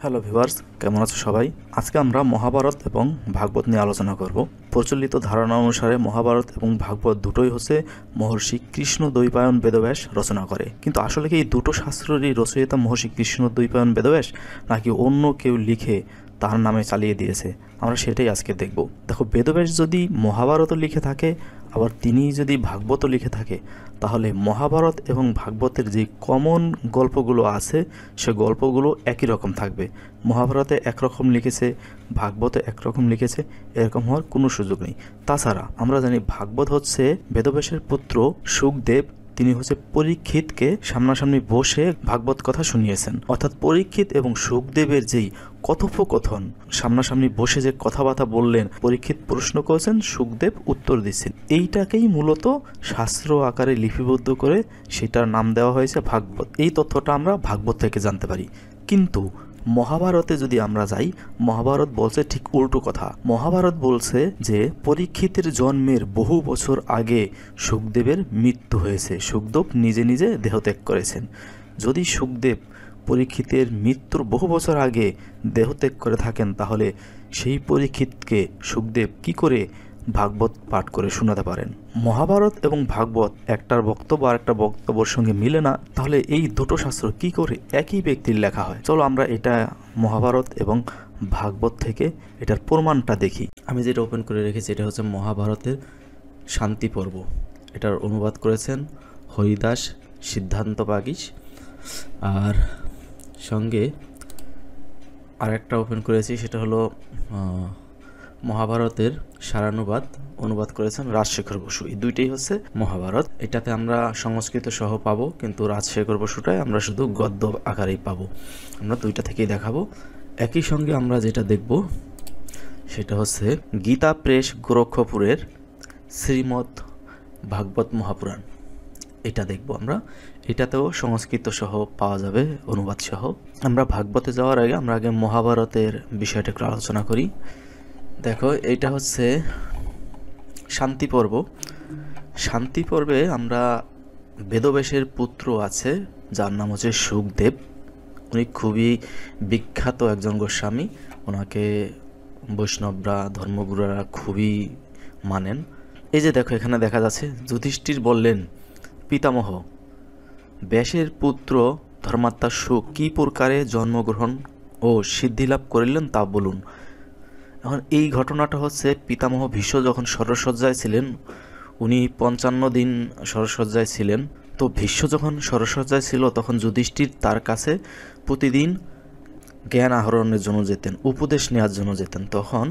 Hello viewers, কেমন আছো সবাই? আজকে আমরা মহাভারত এবং ভাগবত নিয়ে আলোচনা করব। প্রচলিত ধারণা অনুসারে মহাভারত এবং ভাগবত দুটোই হচ্ছে মহর্ষি কৃষ্ণ দ্বৈপায়ন বেদব্যাস রচনা করে। কিন্তু আসলে কি এই দুটো শাস্ত্রেরই রচয়িতা মহর্ষি কৃষ্ণ দ্বৈপায়ন বেদব্যাস, নাকি অন্য কেউ লিখে তার নামে চালিয়ে দিয়েছে? আমরা সেটাই আজকে দেখব। দেখো, বেদব্যাস যদি মহাভারতও লিখে থাকে, আবার তিনি যদি ভাগবতও লিখে থাকে, তাহলে মহাভারত এবং ভাগবতের যে কমন গল্পগুলো আছে সে গল্পগুলো একই রকম থাকবে। মহাভারতে একরকম লিখেছে, ভাগবতে একরকম লিখেছে, এরকম হওয়ার কোনো সুযোগ নেই। তাছাড়া আমরা জানি ভাগবত হচ্ছে বেদব্যাসের পুত্র শুকদেব, তিনি হচ্ছে পরীক্ষিতকে সামনাসামনি বসে ভাগবত কথা শুনিয়েছেন। অর্থাৎ পরীক্ষিত এবং শুকদেবের যেই কথোপকথন, সামনাসামনি বসে যে কথাবার্তা বললেন, পরীক্ষিত প্রশ্ন করেছেন, শুকদেব উত্তর দিচ্ছেন, এইটাকেই মূলত শাস্ত্র আকারে লিপিবদ্ধ করে সেটার নাম দেওয়া হয়েছে ভাগবত। এই তথ্যটা আমরা ভাগবত থেকে জানতে পারি। কিন্তু মহাভারতে যদি আমরা যাই, মহাভারত বলছে ঠিক উল্টো কথা। মহাভারত বলছে যে পরীক্ষিতের জন্মের বহু বছর আগে শুকদেবের মৃত্যু হয়েছে, শুকদেব নিজে নিজে দেহত্যাগ করেছেন। যদি শুকদেব পরীক্ষিতের মৃত্যুর বহু বছর আগে দেহত্যাগ করে থাকেন, তাহলে সেই পরীক্ষিতকে শুকদেব কি করে ভাগবত পাঠ করে শোনাতে পারেন? মহাভারত এবং ভাগবত একটার বক্তব্য আর একটা বক্তব্যের সঙ্গে মিলে না, তাহলে এই দুটো শাস্ত্র কি করে একই ব্যক্তির লেখা হয়? চলো আমরা এটা মহাভারত এবং ভাগবত থেকে এটার প্রমাণটা দেখি। আমি যেটা ওপেন করে রেখেছি এটা হচ্ছে মহাভারতের শান্তি পর্ব। এটার অনুবাদ করেছেন হরিদাস সিদ্ধান্ত বাগীশ। আর সঙ্গে আর একটা ওপেন করেছি, সেটা হলো মহাভারতের সারানুবাদ, অনুবাদ করেছেন রাজশেখর বসু। এই দুইটাই হচ্ছে মহাভারত। এটাতে আমরা সংস্কৃত সহ পাবো, কিন্তু রাজশেখর বসুটায় আমরা শুধু গদ্য আকারেই পাবো। আমরা দুইটা থেকেই দেখাবো। একই সঙ্গে আমরা যেটা দেখব সেটা হচ্ছে গীতা প্রেস গোরক্ষপুরের শ্রীমৎ ভাগবত মহাপুরাণ। এটা দেখব আমরা। এটাতেও সংস্কৃত সহ পাওয়া যাবে, অনুবাদ সহ। আমরা ভাগবতে যাওয়ার আগে আমরা আগে মহাভারতের বিষয়টা একটু আলোচনা করি। দেখো, এটা হচ্ছে শান্তি পর্ব। শান্তি পর্বে আমরা বেদব্যাসের পুত্র আছে যার নাম হচ্ছে শুকদেব। উনি খুবই বিখ্যাত একজন গোস্বামী। ওনাকে বৈষ্ণবরা, ধর্মগুরুরা খুবই মানেন। এই যে দেখো, এখানে দেখা যাচ্ছে যুধিষ্ঠির বললেন, পিতামহ, ব্যাসের পুত্র ধর্মাত্মা শুক কী প্রকারে জন্মগ্রহণ ও সিদ্ধিলাভ করিলেন তা বলুন। এখন এই ঘটনাটা হচ্ছে পিতামহ ভীষ্ম যখন শরশয্যায় ছিলেন, উনি 55 দিন শরশয্যায় ছিলেন। তো ভীষ্ম যখন শরশয্যায় ছিল তখন যুধিষ্ঠির তার কাছে প্রতিদিন জ্ঞান আহরণের জন্য যেতেন, উপদেশ নেওয়ার জন্য যেতেন। তখন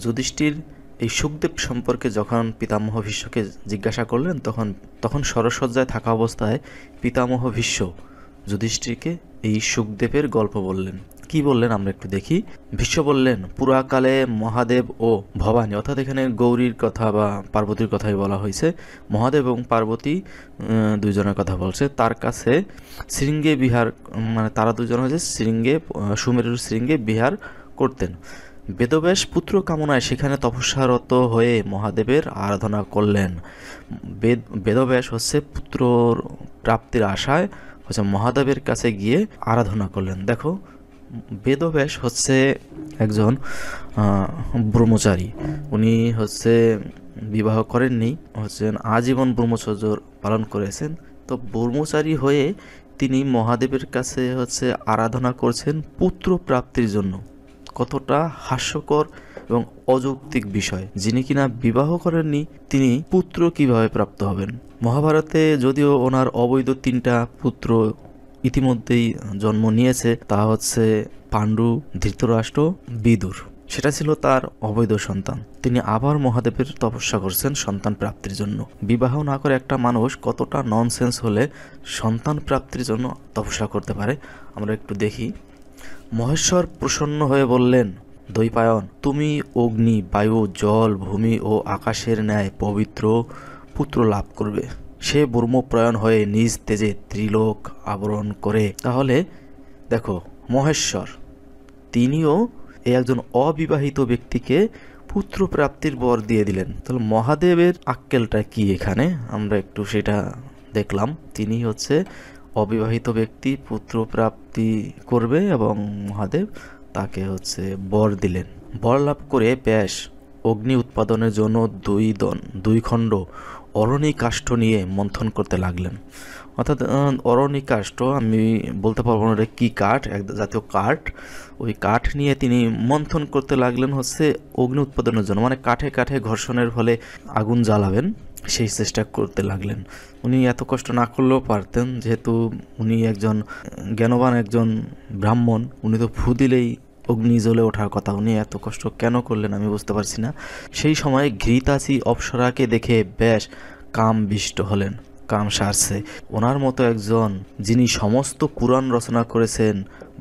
যুধিষ্ঠির এই শুকদেব সম্পর্কে যখন পিতামহ ভীষ্মকে জিজ্ঞাসা করলেন, তখন শরশয্যায় থাকা অবস্থায় পিতামহ ভীষ্ম যুধিষ্ঠিরকে এই শুকদেবের গল্প বললেন। কি বললেন আমরা একটু দেখি। ভীষ্ম বললেন, পুরাকালে মহাদেব ও ভবানী, অর্থাৎ এখানে গৌরীর কথা বা পার্বতীর কথাই বলা হয়েছে, মহাদেব এবং পার্বতী দুইজনের কথা বলছে, তার কাছে শৃঙ্গে বিহার, মানে তারা দুজন হচ্ছে শৃঙ্গে, সুমেরুর শৃঙ্গে বিহার করতেন। বেদব্যাস পুত্র কামনায় সেখানে তপস্যারত হয়ে মহাদেবের আরাধনা করলেন। বেদব্যাস হচ্ছে পুত্র প্রাপ্তির আশায় হচ্ছে মহাদেবের কাছে গিয়ে আরাধনা করলেন। দেখো, বেদব্যাস হচ্ছে একজন ব্রহ্মচারী। উনি হচ্ছে বিবাহ করেননি, হচ্ছেন আজীবন ব্রহ্মচর্য পালন করেছেন। তো ব্রহ্মচারী হয়ে তিনি মহাদেবের কাছে হচ্ছে আরাধনা করছেন পুত্র প্রাপ্তির জন্য। কতটা হাস্যকর এবং অযৌক্তিক বিষয়! যিনি কিনা বিবাহ করেননি, তিনি পুত্র কিভাবে প্রাপ্ত হবেন? মহাভারতে যদিও ওনার অবৈধ 3টা পুত্র ইতিমধ্যেই জন্ম নিয়েছে, তা হচ্ছে পাণ্ডু, ধৃতরাষ্ট্র, বিদুর। সেটা ছিল তার অবৈধ সন্তান। তিনি আবার মহাদেবের তপস্যা করছেন সন্তান প্রাপ্তির জন্য। বিবাহ না করে একটা মানুষ কতটা ননসেন্স হলে সন্তান প্রাপ্তির জন্য তপস্যা করতে পারে আমরা একটু দেখি। মহেশ্বর প্রসন্ন হয়ে বললেন, দ্বৈপায়ন, তুমি অগ্নি, বায়ু, জল, ভূমি ও আকাশের ন্যায় পবিত্র পুত্র লাভ করবে। সে ব্রহ্মপ্রায়ণ হয়ে নিজ তেজে ত্রিলোক আবরণ করে। তাহলে দেখো, মহেশ্বর তিনিও এই একজন অবিবাহিত ব্যক্তিকে পুত্র প্রাপ্তির বর দিয়ে দিলেন। তাহলে মহাদেবের আক্কেলটা কি এখানে আমরা একটু সেটা দেখলাম। তিনি হচ্ছে অবিবাহিত ব্যক্তি পুত্র প্রাপ্তি করবে এবং মহাদেব তাকে বর দিলেন। বর লাভ করে ব্যাস অগ্নি উৎপাদনের জন্য দুই খণ্ড অরণি কাষ্ঠ নিয়ে মন্থন করতে লাগলেন। অর্থাৎ অরণি কাষ্ঠ আমি বলতে পারবো না এটা কী কাঠ, এক জাতীয় কাঠ। ওই কাঠ নিয়ে তিনি মন্থন করতে লাগলেন অগ্নি উৎপাদনের জন্য, মানে কাঠে কাঠে ঘর্ষণের ফলে আগুন জ্বালাবেন সেই চেষ্টা করতে লাগলেন। উনি এত কষ্ট না করলেও পারতেন, যেহেতু উনি একজন জ্ঞানবান একজন ব্রাহ্মণ, উনি তো ফু দিলেই অগ্নি জ্বলে ওঠার কথা। উনি এত কষ্ট কেন করলেন আমি বুঝতে পারছি না। সেই সময় ঘৃতাচি অপ্সরাকে দেখে বেশ কামবিষ্ট হলেন, কাম সারছে। ওনার মতো একজন যিনি সমস্ত পুরাণ রচনা করেছেন,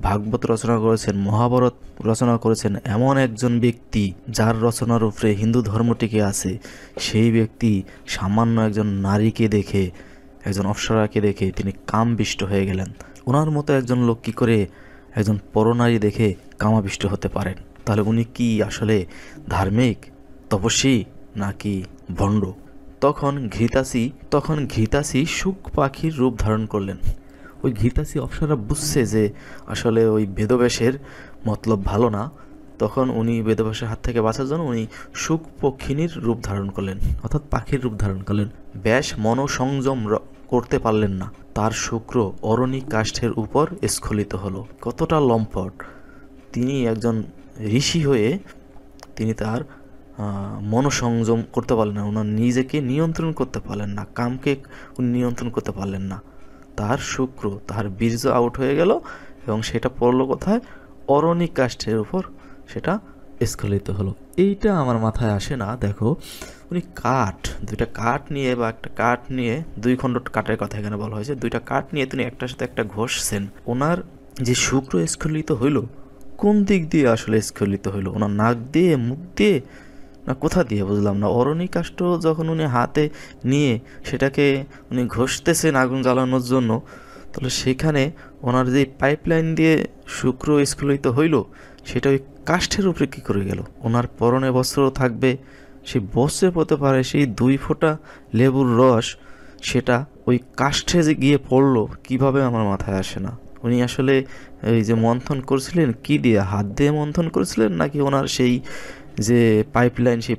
ভাগবত রচনা করেছেন, মহাভারত রচনা করেছেন, এমন একজন ব্যক্তি যার রচনার উপরে হিন্দু ধর্ম টিকে আছে, সেই ব্যক্তি সামান্য একজন নারীকে দেখে, একজন অপ্সরাকে দেখে তিনি কামবিষ্ট হয়ে গেলেন। ওনার মতো একজন লোক কী করে একজন পরনারী দেখে কামাবিষ্ট হতে পারেন? তাহলে উনি কি আসলে ধার্মিক, তপস্বী নাকি ভণ্ড? তখন ঘৃতাচি শুক পাখির রূপ ধারণ করলেন। ওই ঘৃতাচি অপ্সরা বুঝছে যে আসলে ওই বেদব্যাসের মতলব ভালো না, তখন উনি বেদব্যাসের হাত থেকে বাঁচার জন্য উনি শুক পক্ষিণীর রূপ ধারণ করলেন, অর্থাৎ পাখির রূপ ধারণ করলেন। ব্যাস মনোসংযম করতে পারলেন না, তার শুক্র অরণি কাষ্ঠের উপর স্খলিত হলো। কতটা লম্পট! তিনি একজন ঋষি হয়ে তিনি তার মনোসংযম করতে পারলেন না, ওনার নিজেকে নিয়ন্ত্রণ করতে পারলেন না, কামকে নিয়ন্ত্রণ করতে পারলেন না। তার শুক্র, তার বীর্য আউট হয়ে গেল এবং সেটা পড়লো কোথায়? অরণি কাষ্ঠের উপর সেটা স্খলিত হলো। এইটা আমার মাথায় আসে না। দেখো, উনি দুইটা কাঠ নিয়ে বা একটা কাঠ নিয়ে, দুই খণ্ড কাঠের কথা এখানে বলা হয়েছে, দুইটা কাঠ নিয়ে তিনি একটার সাথে একটা ঘষছেন। ওনার যে শুক্র স্খলিত হইল, কোন দিক দিয়ে আসলে স্খলিত হইল? ওনার নাক দিয়ে, মুখ দিয়ে, না কোথা দিয়ে বুঝলাম না। অরণি কাষ্ঠ যখন উনি হাতে নিয়ে সেটাকে উনি ঘষতেছেন আগুন জ্বালানোর জন্য, তাহলে সেখানে ওনার যে পাইপলাইন দিয়ে শুক্র স্খলিত হইল সেটা ওই কাষ্ঠের উপরে কী করে গেল? ওনার পরনে বস্ত্র থাকবে, সেই বস্ত্রে পড়তে পারে সেই 2 ফোঁটা লেবুর রস, সেটা ওই কাষ্ঠে যে গিয়ে পড়লো কিভাবে আমার মাথায় আসে না। উনি আসলে এই যে মন্থন করছিলেন কি দিয়ে, হাত দিয়ে মন্থন করেছিলেন নাকি ওনার সেই যে পাইপলাইন, সেই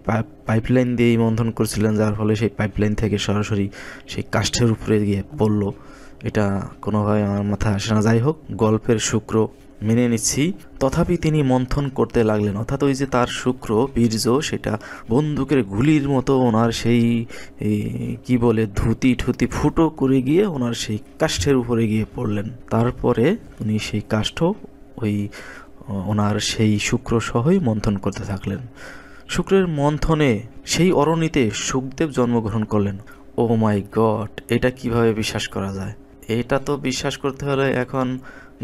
পাইপলাইন দিয়েই মন্থন করছিলেন, যার ফলে সেই পাইপলাইন থেকে সরাসরি সেই কাষ্ঠের উপরে গিয়ে পড়লো? এটা কোনোভাবে আমার মাথায় আসে না। যাই হোক, গল্পের শুক্র মেনে নিচ্ছি। তথাপি তিনি মন্থন করতে লাগলেন, অর্থাৎ ওই যে তার শুক্র বীর্য সেটা বন্দুকের গুলির মতো ওনার সেই কি বলে ধুতি ফুটো করে গিয়ে ওনার সেই কাষ্ঠের উপরে গিয়ে পড়লেন। তারপরে উনি সেই কাষ্ঠ ওই ওনার সেই শুক্র সহই মন্থন করতে থাকলেন। শুক্রের মন্থনে সেই অরণ্যতে শুকদেব জন্মগ্রহণ করলেন। ও মাই গড, এটা কিভাবে বিশ্বাস করা যায়? এটা তো বিশ্বাস করতে হলে এখন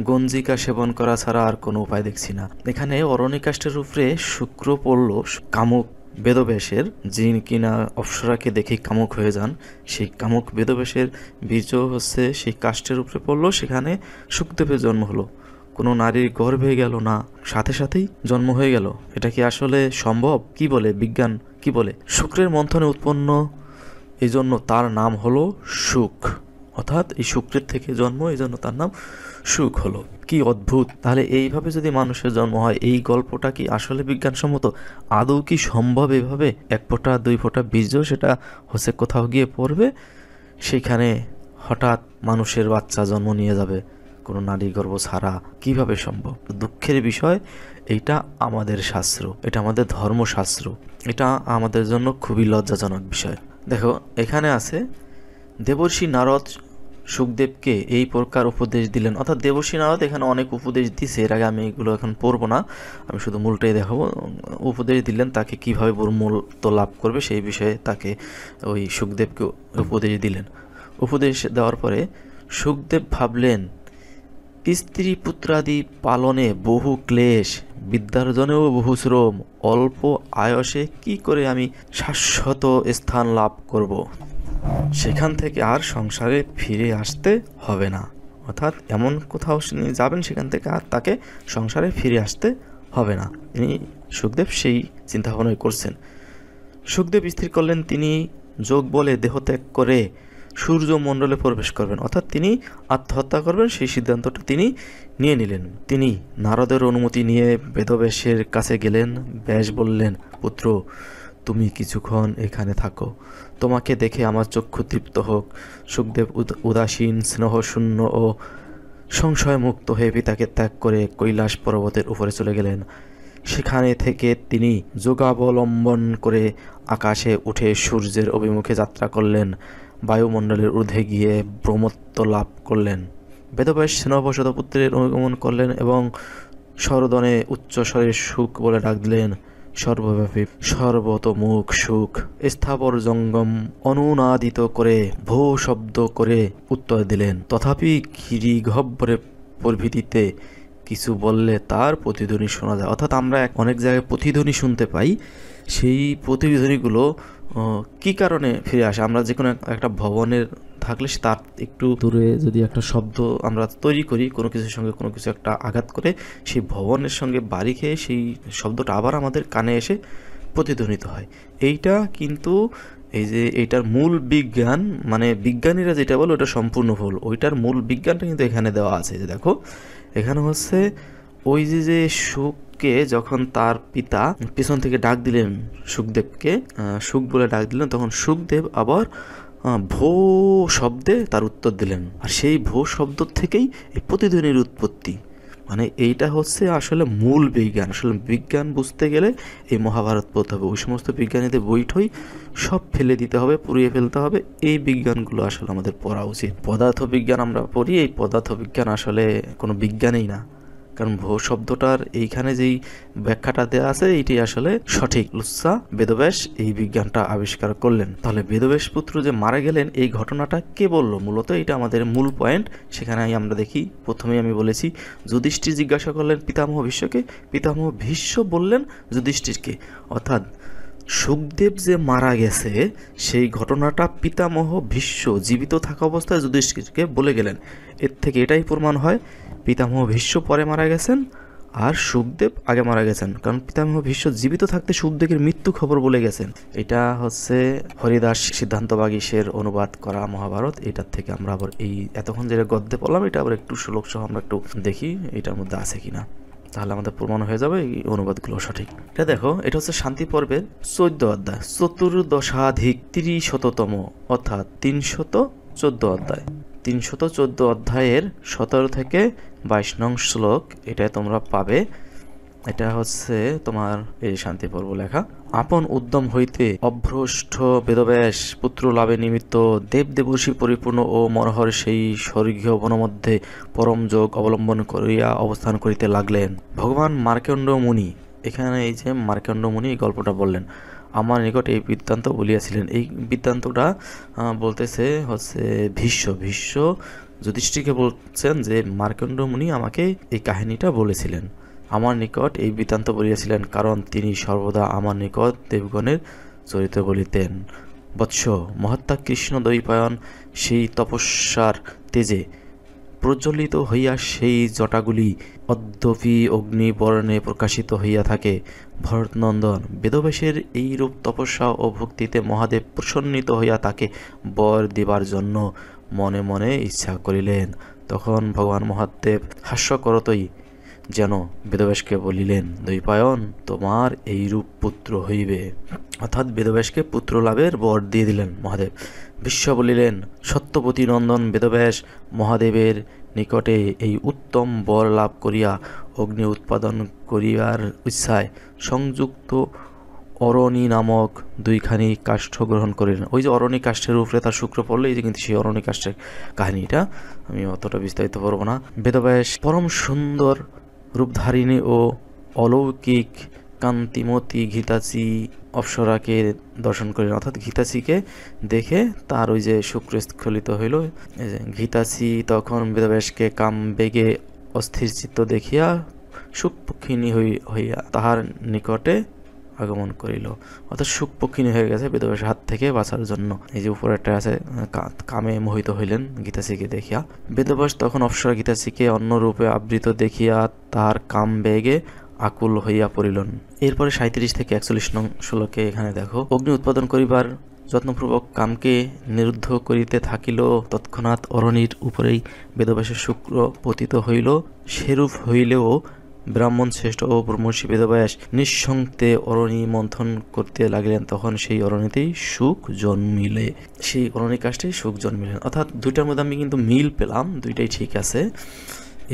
গঞ্জিকা সেবন করা ছাড়া আর কোনো উপায় দেখছি না। এখানে অরণি কাষ্ঠের উপরে শুক্র পড়ল কামুক বেদব্যাসের, যিনি কিনা অপ্সরাকে দেখে কামুক হয়ে যান। সেই কামুক বেদব্যাসের বীর্য সেই কাষ্ঠের উপরে পড়লো, সেখানে শুকদেবের জন্ম হলো। কোনো নারীর গর্ভে গেল না, সাথে সাথেই জন্ম হয়ে গেল। এটা কি আসলে সম্ভব? কি বলে বিজ্ঞান, কি বলে? শুক্রের মন্থনে উৎপন্ন, এই জন্য তার নাম হলো শুক, অর্থাৎ এই শুক্রের থেকে জন্ম, এই জন্য তার নাম শুক হলো। কি অদ্ভুত! তাহলে এইভাবে যদি মানুষের জন্ম হয়, এই গল্পটা কি আসলে বিজ্ঞানসম্মত? আদৌ কি সম্ভব এভাবে 1 ফোঁটা 2 ফোঁটা বীর্য সেটা কোথাও গিয়ে পড়বে, সেখানে হঠাৎ মানুষের বাচ্চা জন্ম নিয়ে যাবে কোনো নারী গর্ভ ছাড়া? কিভাবে সম্ভব? দুঃখের বিষয়, এইটা আমাদের শাস্ত্র, এটা আমাদের ধর্মশাস্ত্র, এটা আমাদের জন্য খুবই লজ্জাজনক বিষয়। দেখো, এখানে আছে দেবর্ষি নারদ শুকদেবকে এই প্রকার উপদেশ দিলেন, অর্থাৎ দেবর্ষি নারদ এখানে অনেক উপদেশ দিছে, এর আগে আমি এগুলো এখন পড়বো না, আমি শুধু মূলটাই দেখাবো। উপদেশ দিলেন তাকে কিভাবে ব্রহ্মত্ব লাভ করবে সেই বিষয়ে তাকে ওই শুকদেবকে উপদেশ দিলেন। উপদেশ দেওয়ার পরে শুকদেব ভাবলেন, স্ত্রী পুত্রাদি পালনে বহু ক্লেশ, বিদ্যার্জনেও বহু শ্রম, অল্প আয়সে কি করে আমি শাশ্বত স্থান লাভ করব? সেখান থেকে আর সংসারে ফিরে আসতে হবে না, অর্থাৎ এমন কোথাও যাবেন সেখান থেকে আর তাকে সংসারে ফিরে আসতে হবে না। শুকদেব সেই চিন্তাভাবনাই করছেন। শুকদেব স্থির করলেন তিনি যোগ বলে দেহত্যাগ করে সূর্যমণ্ডলে প্রবেশ করবেন, অর্থাৎ তিনি আত্মহত্যা করবেন সেই সিদ্ধান্তটা তিনি নিয়ে নিলেন। তিনি নারদের অনুমতি নিয়ে বেদব্যাসের কাছে গেলেন। ব্যাস বললেন, পুত্র, তুমি কিছুক্ষণ এখানে থাকো, তোমাকে দেখে আমার চক্ষু তৃপ্ত হোক। সুখদেব উদাসীন, স্নেহশূন্য ও সংশয় মুক্ত হয়ে পিতাকে ত্যাগ করে কৈলাস পর্বতের উপরে চলে গেলেন। সেখানে থেকে তিনি যোগাবলম্বন করে আকাশে উঠে সূর্যের অভিমুখে যাত্রা করলেন। বায়ুমণ্ডলের ঊর্ধ্বে গিয়ে ব্রহ্মত্ব লাভ করলেন। বেদব্যাস স্নেহবশত পুত্রের অনুগমন করলেন এবং স্বরদনে উচ্চস্বরে সুখ বলে ডাক দিলেন। সর্বব্যাপী সর্বতোমুখ সুখ স্থাবর জঙ্গম অনুনাদিত করে ভো শব্দ করে উত্তর দিলেন। তথাপি গিরিগহ্বরে প্রভৃতিতে কিছু বললে তার প্রতিধ্বনি শোনা যায়। অর্থাৎ আমরা অনেক জায়গায় প্রতিধ্বনি শুনতে পাই, সেই প্রতিধ্বনিগুলো কি কারণে ফিরে আসে? আমরা যে কোনো একটা ভবনের থাকলে তার একটু দূরে যদি একটা শব্দ আমরা তৈরি করি, কোনো কিছুর সঙ্গে কোনো কিছু একটা আঘাত করে, সেই ভবনের সঙ্গে বাড়ি খেয়ে সেই শব্দটা আবার আমাদের কানে এসে প্রতিধ্বনিত হয়। এইটা কিন্তু এই যে এইটার মূল বিজ্ঞান, মানে বিজ্ঞানীরা যেটা বলে ওটা সম্পূর্ণ ভুল। ওইটার মূল বিজ্ঞানটা কিন্তু এখানে দেওয়া আছে। যে দেখো, এখানে হচ্ছে ওই যে সুখকে যখন তার পিতা পেছন থেকে ডাক দিলেন, সুখদেবকে সুখ বলে ডাক দিলেন, তখন সুখদেব আবার ভো শব্দে তার উত্তর দিলেন। আর সেই ভো শব্দ থেকেই এই প্রতিধ্বনির উৎপত্তি। মানে এইটা হচ্ছে আসলে মূল বিজ্ঞান। আসলে বিজ্ঞান বুঝতে গেলে এই মহাভারত পড়তে হবে। ওই সমস্ত বিজ্ঞানীদের বইটই সব ফেলে দিতে হবে, পুড়িয়ে ফেলতে হবে। এই বিজ্ঞানগুলো আসলে আমাদের পড়া উচিত। পদার্থ বিজ্ঞান আমরা পড়ি, এই পদার্থ বিজ্ঞান আসলে কোনো বিজ্ঞানই না। কারণ ভো শব্দটার এইখানে যেই ব্যাখ্যাটা দেওয়া আছে এইটি আসলে সঠিক। লুচ্ছা বেদব্যাস এই বিজ্ঞানটা আবিষ্কার করলেন। তাহলে বেদব্যাস পুত্র যে মারা গেলেন এই ঘটনাটা কে বললো? মূলত এটা আমাদের মূল পয়েন্ট। সেখানে আমরা দেখি, প্রথমেই আমি বলেছি যুধিষ্ঠির জিজ্ঞাসা করলেন পিতামহ ভীষ্মকে, পিতামহ ভীষ্ম বললেন যুধিষ্ঠিরকে। অর্থাৎ সুখদেব যে মারা গেছে সেই ঘটনাটা পিতামহ ভীষ্ম জীবিত থাকা অবস্থায় যুধিষ্ঠিরকে বলে গেলেন। এর থেকে এটাই প্রমাণ হয় পিতামহ ভীষ্ম পরে মারা গেছেন আর সুখদেব আগে মারা গেছেন। কারণ পিতামহ ভীষ্ম জীবিত থাকতে সুখদেবের মৃত্যু খবর বলে গেছেন। এটা হচ্ছে হরিদাস সিদ্ধান্ত বাগীশের অনুবাদ করা মহাভারত। এটার থেকে আমরা আবার এই এতক্ষণ যেটা গদ্যে পড়লাম এটা আবার একটু শ্লোক সহ আমরা একটু দেখি এটার মধ্যে আছে কিনা, তাহলে আমাদের প্রমাণ হয়ে যাবে এই অনুবাদগুলো সঠিক। এটা দেখো, এটা হচ্ছে শান্তি পর্বের 14 অধ্যায়, চতুর্দশাধিক 30শততম, অর্থাৎ 314 অধ্যায়। 314 অধ্যায়ের 17 থেকে 22 নং শ্লোক এটা তোমরা পাবে। এটা হচ্ছে তোমার এই শান্তি পর্ব লেখা। আপন উদ্যম হইতে অভ্রষ্ট বেদব্যাস পুত্র লাভে নিমিত্ত দেব দেবর্ষি পরিপূর্ণ ও মনোহর সেই স্বর্গীয় বনমধ্যে পরম যোগ অবলম্বন করিয়া অবস্থান করিতে লাগলেন। ভগবান মার্কণ্ড মুনি, এখানে এই যে মার্কণ্ড মুনি এই গল্পটা বললেন, আমার নিকট এই বৃত্তান্ত বলিয়াছিলেন। এই বৃত্তান্তটা বলতেছে হচ্ছে ভীষ্ম যুধিষ্ঠিরকে বলছেন যে মার্কণ্ড মুনি আমাকে এই কাহিনীটা বলেছিলেন, আমার নিকট এই বৃত্তান্ত বলিয়াছিলেন, কারণ তিনি সর্বদা আমার নিকট দেবগণের চরিত্র বলিতেন। বৎস, মহাত্মা কৃষ্ণ দ্বৈপায়ন সেই তপস্যার তেজে প্রজ্বলিত হইয়া সেই জটাগুলি অদ্যপি অগ্নিবর্ণে প্রকাশিত হইয়া থাকে। ভরতনন্দন বেদব্যাসের এইরূপ তপস্যা ও ভক্তিতে মহাদেব প্রসন্নিত হইয়া তাকে বর দেবার জন্য মনে মনে ইচ্ছা করিলেন। তখন ভগবান মহাদেব হাস্যকরতই যেন বেদব্যাসকে বলিলেন, দ্বৈপায়ন, তোমার এইরূপ পুত্র হইবে। অর্থাৎ বেদব্যাসকে পুত্র লাভের বর দিয়ে দিলেন মহাদেব। বিশ্ব বলিলেন, সত্যবতী নন্দন বেদব্যাস মহাদেবের নিকটে এই উত্তম বর লাভ করিয়া অগ্নি উৎপাদন করিবার ইচ্ছায় সংযুক্ত অরণি নামক দুইখানি কাষ্ঠ গ্রহণ করিলেন। ওই যে অরণি কাষ্ঠের উপরে তার শুক্র পড়লো, এই যে কিন্তু সেই অরণি কাষ্ঠের কাহিনীটা, আমি অতটা বিস্তারিত করবো না। বেদব্যাস পরম সুন্দর রূপধারিণী ও অলৌকিক কান্তিমতী ঘিতাচি অপ্সরাকে দর্শন করিলেন। অর্থাৎ ঘিতাচিকে দেখে তার ওই যে শুক্র স্খলিত হইল। এই যে ঘিতাচি তখন বেদব্যাসকে কাম বেগে অস্থির চিত্ত দেখিয়া সুখপক্ষিণী হইয়া তাহার নিকটে আগমন করিল। অর্থাৎ সুখপক্ষিণী হয়ে গেছে বেদব্যাসের হাত থেকে বাঁচার জন্য। এই যে উপরে একটা আছে, কামে মোহিত হইলেন ঘিতাচিকে দেখিয়া। বেদব্যাস তখন অপ্সরা ঘিতাচিকে অন্য রূপে আবৃত দেখিয়া তাহার কাম বেগে আকুল হইয়া পড়িলেন। এরপরে 37 থেকে 41 নং শ্লোকে এখানে দেখো, অগ্নি উৎপাদন করিবার যত্নপূর্বক কামকে নিরুদ্ধ করিতে থাকিল, তৎক্ষণাৎ অরণির উপরেই বেদব্যাসের শুক্র পতিত হইল। সেরূপ হইলেও ব্রাহ্মণ শ্রেষ্ঠ ও ব্রহ্মর্ষি বেদব্যাস নিঃসংতে অরণি মন্থন করতে লাগিলেন, তখন সেই অরণিতেই সুখ জন্মিলে। সেই অরণি কাষ্ঠেই সুখ জন্মিলেন। অর্থাৎ দুইটার মধ্যে আমি কিন্তু মিল পেলাম, দুইটাই ঠিক আছে।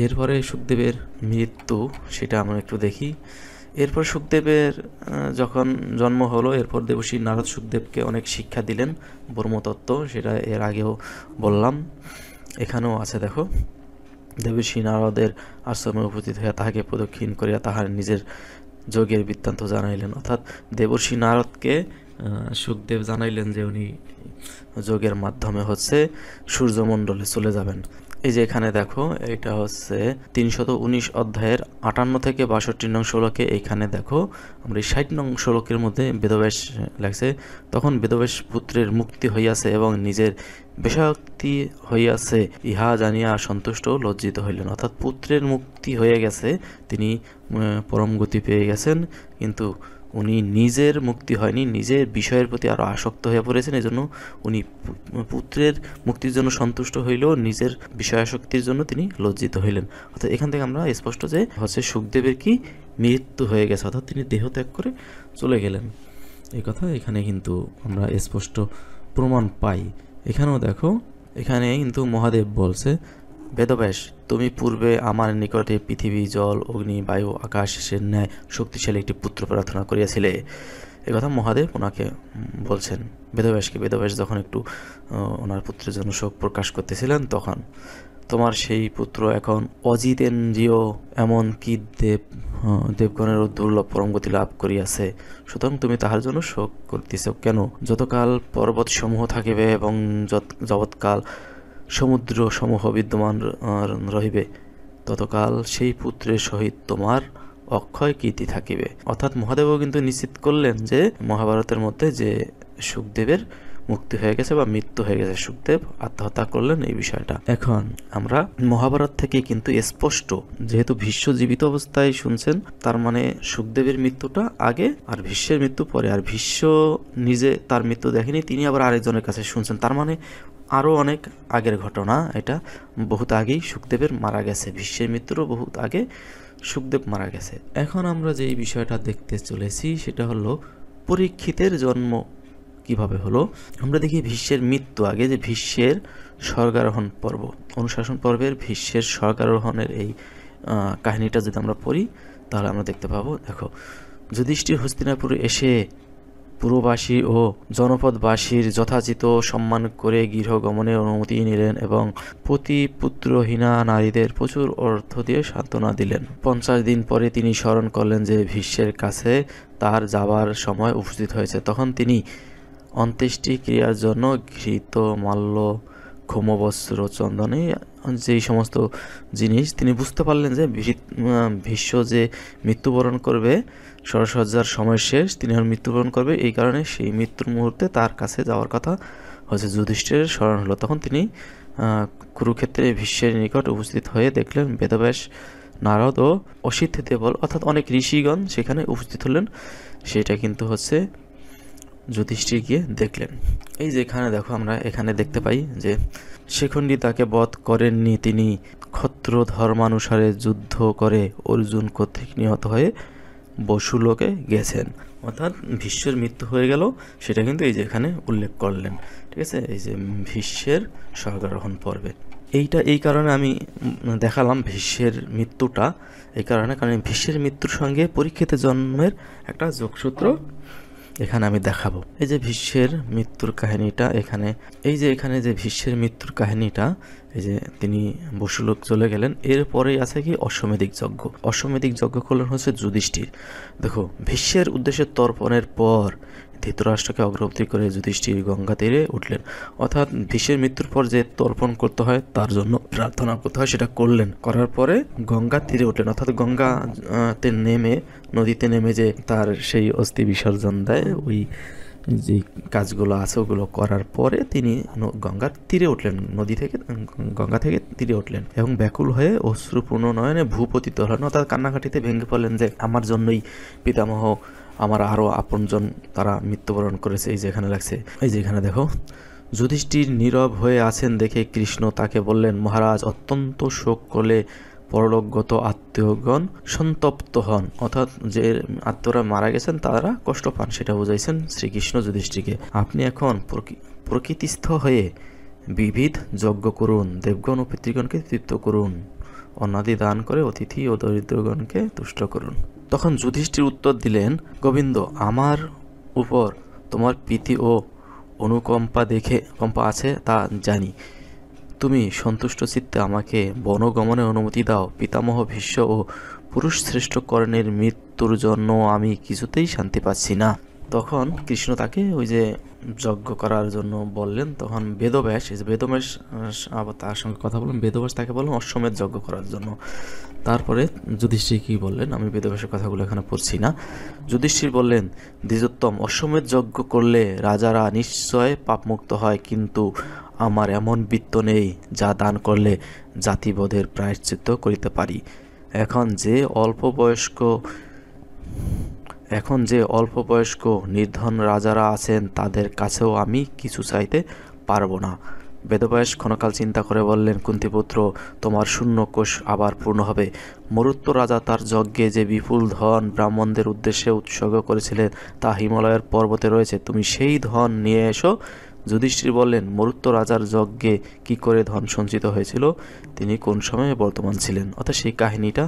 এরপরে সুখদেবের মৃত্যু, সেটা আমরা একটু দেখি। এরপর সুখদেবের যখন জন্ম হলো, এরপর দেবর্ষি নারদ সুখদেবকে অনেক শিক্ষা দিলেন ব্রহ্মতত্ত্ব, সেটা এর আগেও বললাম, এখানেও আছে। দেখো, দেবর্ষি নারদের আশ্রমে উপস্থিত হইয়া তাহাকে প্রদক্ষিণ করিয়া তাহার নিজের যোগের বৃত্তান্ত জানাইলেন। অর্থাৎ দেবর্ষি নারদকে সুখদেব জানাইলেন যে উনি যোগের মাধ্যমে সূর্যমণ্ডলে চলে যাবেন। এই যে এখানে দেখো, এটা হচ্ছে 319 অধ্যায়ের 58 থেকে 62 নং শ্লোকে। এইখানে দেখো আমরা 60 নং শ্লোকের মধ্যে বেদব্যাস লাগছে, তখন বেদব্যাস পুত্রের মুক্তি হইয়াছে এবং নিজের বিষাক্তি হইয়াছে ইহা জানিয়া সন্তুষ্ট লজ্জিত হইলেন। অর্থাৎ পুত্রের মুক্তি হয়ে গেছে, তিনি পরম গতি পেয়ে গেছেন, কিন্তু উনি নিজের মুক্তি হয়নি, নিজের বিষয়ের প্রতি আরও আসক্ত হয়ে পড়েছেন। এই জন্য উনি পুত্রের মুক্তির জন্য সন্তুষ্ট হইলেও নিজের বিষয়াসক্তির জন্য তিনি লজ্জিত হইলেন। অর্থাৎ এখান থেকে আমরা স্পষ্ট যে সুখদেবের কি মৃত্যু হয়ে গেছে, অর্থাৎ তিনি দেহ ত্যাগ করে চলে গেলেন, এই কথা এখানে কিন্তু আমরা স্পষ্ট প্রমাণ পাই। এখানেও দেখো, এখানে কিন্তু মহাদেব বলছে, বেদব্যাস, তুমি পূর্বে আমার নিকটে পৃথিবী, জল, অগ্নি, বায়ু, আকাশের ন্যায় শক্তিশালী একটি পুত্র প্রার্থনা করিয়াছিলে। একথা মহাদেব ওনাকে বলছেন বেদব্যাসকে। বেদব্যাস যখন একটু ওনার পুত্রের জন্য শোক প্রকাশ করতেছিলেন, তখন তোমার সেই পুত্র এখন অজিতেন্দ্রিয়, এমন কি দেবগণেরও দুর্লভ পরমগতি লাভ করিয়াছে, সুতরাং তুমি তাহার জন্য শোক করতেছ কেন? যতকাল পর্বত সমূহ থাকিবে এবং যাবৎকাল সমুদ্র সমূহ বিদ্যমান রহিবে, ততকাল সেই পুত্রের সহিত তোমার অক্ষয় কীর্তি থাকিবে। অর্থাৎ মহাদেবও কিন্তু নিশ্চিত করলেন যে মহাভারতের মধ্যে যে সুখদেবের মুক্তি হয়ে গেছে বা মৃত্যু হয়ে গেছে, সুখদেব আত্মহত্যা করলেন, এই বিষয়টা এখন আমরা মহাভারত থেকে কিন্তু স্পষ্ট, যেহেতু ভীষ্ম জীবিত অবস্থায় শুনছেন, তার মানে সুখদেবের মৃত্যুটা আগে আর ভীষ্মের মৃত্যু পরে। আর ভীষ্ম নিজে তার মৃত্যু দেখেনি, তিনি আবার আরেকজনের কাছে শুনছেন, তার মানে আরও অনেক আগের ঘটনা। এটা বহুত আগেই সুখদেবের মারা গেছে, ভীষ্মের মৃত্যুরও বহুত আগে সুখদেব মারা গেছে। এখন আমরা যে বিষয়টা দেখতে চলেছি সেটা হলো পরীক্ষিতের জন্ম কিভাবে হলো। আমরা দেখি ভীষ্মের মৃত্যু আগে, যে ভীষ্মের স্বর্গারোহণ পর্ব, অনুশাসন পর্বের ভীষ্মের স্বর্গারোহণের এই কাহিনীটা যদি আমরা পড়ি, তাহলে আমরা দেখতে পাবো। দেখো, যুধিষ্ঠির হস্তিনাপুরে এসে পুরবাসী ও জনপদবাসীর যথাচিত সম্মান করে গৃহগমনের অনুমতি নিলেন এবং প্রতি পুত্রহীনা নারীদের প্রচুর অর্থ দিয়ে সান্ত্বনা দিলেন। 50 দিন পরে তিনি স্মরণ করলেন যে ভীষ্মের কাছে তার যাবার সময় উপস্থিত হয়েছে। তখন তিনি অন্ত্যেষ্টি ক্রিয়ার জন্য ঘৃত, মাল্য, ক্ষমবস্ত্র, চন্দনে যেই সমস্ত জিনিস, তিনি বুঝতে পারলেন যে ভীষ্ম যে মৃত্যুবরণ করবে, সরসজ্জার সময় শেষ, তিনি আর মৃত্যুবরণ করবে, এই কারণে সেই মৃত্যুর মুহূর্তে তার কাছে যাওয়ার কথা যুধিষ্ঠিরের স্মরণ হলো। তখন তিনি কুরুক্ষেত্রে ভীষ্মের নিকট উপস্থিত হয়ে দেখলেন বেদব্যাস, নারদ ও অসিত দেবল, অর্থাৎ অনেক ঋষিগণ সেখানে উপস্থিত হলেন। সেটা কিন্তু যুধিষ্ঠির গিয়ে দেখলেন। এই যে এখানে দেখো, আমরা এখানে দেখতে পাই যে শেখণ্ডী তাকে বধ করেননি, তিনি ক্ষত্র ধর্মানুসারে যুদ্ধ করে অর্জুন কর্তৃক নিহত হয়ে বসুলোকে গেছেন। অর্থাৎ ভীষ্মের মৃত্যু হয়ে গেল, সেটা কিন্তু এই যে এখানে উল্লেখ করলেন। ঠিক আছে, এই যে ভীষ্মের স্বর্গারোহণ পর্বে এইটা এই কারণে আমি দেখালাম ভীষ্মের মৃত্যুটা, এই কারণে কারণ ভীষ্মের মৃত্যুর সঙ্গে পরীক্ষিতের জন্মের একটা যোগসূত্র এখানে আমি দেখাবো। এই যে ভীষ্মের মৃত্যুর কাহিনীটা এখানে, এই যে এখানে যে ভীষ্মের মৃত্যুর কাহিনীটা, এই যে তিনি বসুলোক চলে গেলেন, এরপরেই আছে কি অশ্বমেধিক যজ্ঞ। অশ্বমেধিক যজ্ঞ করলেন যুধিষ্ঠির। দেখো, ভীষ্মের উদ্দেশ্যে তর্পণের পর ধৃতরাষ্ট্রকে অগ্রগতি করে যুধিষ্ঠির গঙ্গা তীরে উঠলেন। অর্থাৎ ভীষ্মের মৃত্যুর পর যে তর্পণ করতে হয়, তার জন্য প্রার্থনা করতে হয়, সেটা করলেন। করার পরে গঙ্গা তীরে উঠলেন, অর্থাৎ গঙ্গাতে নেমে, নদীতে নেমে যে তার সেই অস্থি বিসর্জন দেয়, ওই যে কাজগুলো আছে ওগুলো করার পরে তিনি গঙ্গার তীরে উঠলেন, গঙ্গা থেকে তীরে উঠলেন এবং ব্যাকুল হয়ে অশ্রুপূর্ণ নয়নে ভূপতিত হলেন, অর্থাৎ কান্নাকাটিতে ভেঙে পড়লেন যে আমার জন্যই পিতামহ আমার আরও আপনজন তারা মৃত্যুবরণ করেছে। এই যে এখানে লাগছে, এই যে এখানে দেখো, যুধিষ্ঠির নীরব হয়ে আছেন দেখে কৃষ্ণ তাকে বললেন, মহারাজ অত্যন্ত শোক করলে পরলোকগত আত্মীয়গণ সন্তপ্ত হন, অর্থাৎ যে আত্মীয়রা মারা গেছেন তারা কষ্ট পান, সেটা বুঝাইছেন শ্রীকৃষ্ণ যুধিষ্ঠিরকে। আপনি এখন প্রকৃতিস্থ হয়ে বিবিধ যজ্ঞ করুন, দেবগণ ও পিতৃগণকে তৃপ্ত করুন, অন্নাদি দান করে অতিথি ও দরিদ্রগণকে তুষ্ট করুন। তখন যুধিষ্ঠির উত্তর দিলেন, গোবিন্দ, আমার উপর তোমার প্রীতি ও কম্পা আছে তা জানি। তুমি সন্তুষ্ট চিত্তে আমাকে বনগমনের অনুমতি দাও। পিতামহ ভীষ্ম ও পুরুষ শ্রেষ্ঠ কর্ণের মৃত্যুর জন্য আমি কিছুতেই শান্তি পাচ্ছি না। তখন কৃষ্ণ তাকে ওই যে যজ্ঞ করার জন্য বললেন। তখন বেদব্যাস আবার তার সঙ্গে কথা বললেন। বেদব্যাস তাকে বললেন অশ্বমেধ যজ্ঞ করার জন্য। তারপরে যুধিষ্ঠির কি বললেন, আমি বেদব্যাসের কথাগুলো এখানে পড়ছি না। যুধিষ্ঠির বললেন, দ্বিজোত্তম, অশ্বমেধ যজ্ঞ করলে রাজারা নিশ্চয় পাপমুক্ত হয়, কিন্তু আমার এমন বিত্ত নেই যা দান করলে জাতিবোধের প্রায়শ্চিত্ত করিতে পারি। এখন যে অল্প বয়স্ক নির্ধন রাজারা আছেন তাদের কাছেও আমি কিছু চাইতে পারবো না। বেদব্যাস ক্ষণকাল চিন্তা করে বললেন, কুন্তিপুত্র, তোমার শূন্য কোষ আবার পূর্ণ হবে। মরুত্ব রাজা তার যজ্ঞে যে বিপুল ধন ব্রাহ্মণদের উদ্দেশ্যে উৎসর্গ করেছিলেন তা হিমালয়ের পর্বতে রয়েছে, তুমি সেই ধন নিয়ে এসো। যুধিষ্ঠির বললেন, মরুত্ব রাজার যজ্ঞে কি করে ধন সঞ্চিত হয়েছিল, তিনি কোন সময়ে বর্তমান ছিলেন, অর্থাৎ সেই কাহিনীটা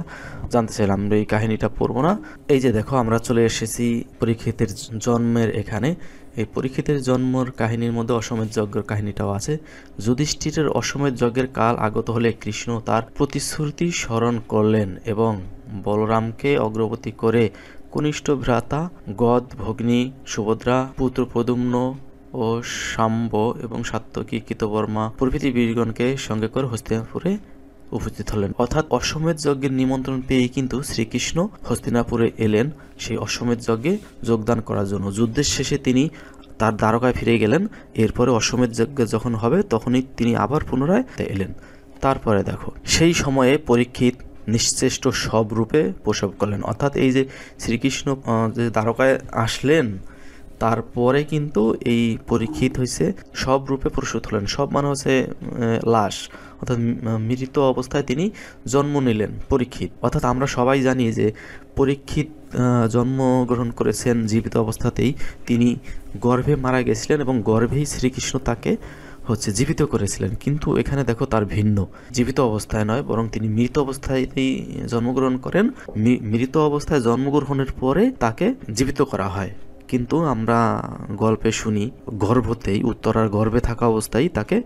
জানতে চাইলাম। আমরা এই কাহিনীটা পড়বো না। এই যে দেখো, আমরা চলে এসেছি পরীক্ষিতের জন্মের এখানে। এই পরীক্ষিতের জন্মর কাহিনীর মধ্যে অশ্বমেধ যজ্ঞের কাহিনীটাও আছে। যুধিষ্ঠিরের অশ্বমেধ যজ্ঞের কাল আগত হলে কৃষ্ণ তার প্রতিশ্রুতি স্মরণ করলেন এবং বলরামকে অগ্রবর্তী করে কনিষ্ঠ ভ্রাতা গদ, ভগ্নী সুভদ্রা, পুত্র প্রদ্যুম্ন ও শাম্ব এবং সাত্যকী, কৃতবর্মা প্রভৃতি বীরগণকে সঙ্গে করে হস্তিনাপুরে উপস্থিত হলেন। অর্থাৎ অশ্বমেধ যজ্ঞের নিমন্ত্রণ পেয়েই কিন্তু শ্রীকৃষ্ণ হস্তিনাপুরে এলেন সেই অশ্বমেধ যজ্ঞে যোগদান করার জন্য। যুদ্ধের শেষে তিনি তার দ্বারকায় ফিরে গেলেন। এরপরে অশ্বমেধ যজ্ঞ যখন হবে তখনই তিনি আবার পুনরায় এলেন। তারপরে দেখো, সেই সময়ে পরীক্ষিত নিশ্চেষ্ট সব রূপে প্রসব করলেন। অর্থাৎ এই যে শ্রীকৃষ্ণ যে দ্বারকায় আসলেন, তারপরে কিন্তু এই পরীক্ষিত হয়েছে সব রূপে প্রসূত হলেন। সব মানে হচ্ছে লাশ, অর্থাৎ মৃত অবস্থায় তিনি জন্ম নিলেন পরীক্ষিত। অর্থাৎ আমরা সবাই জানি যে পরীক্ষিত জন্মগ্রহণ করেছেন জীবিত অবস্থাতেই, তিনি গর্ভে মারা গেছিলেন এবং গর্ভেই শ্রীকৃষ্ণ তাকে জীবিত করেছিলেন। কিন্তু এখানে দেখো তার ভিন্ন, জীবিত অবস্থায় নয়, বরং তিনি মৃত অবস্থাতেই জন্মগ্রহণ করেন। মৃত অবস্থায় জন্মগ্রহণের পরে তাকে জীবিত করা হয়। কিন্তু আমরা গল্পে শুনি গর্ভতেই, উত্তরার গর্ভে থাকা অবস্থায় তাকে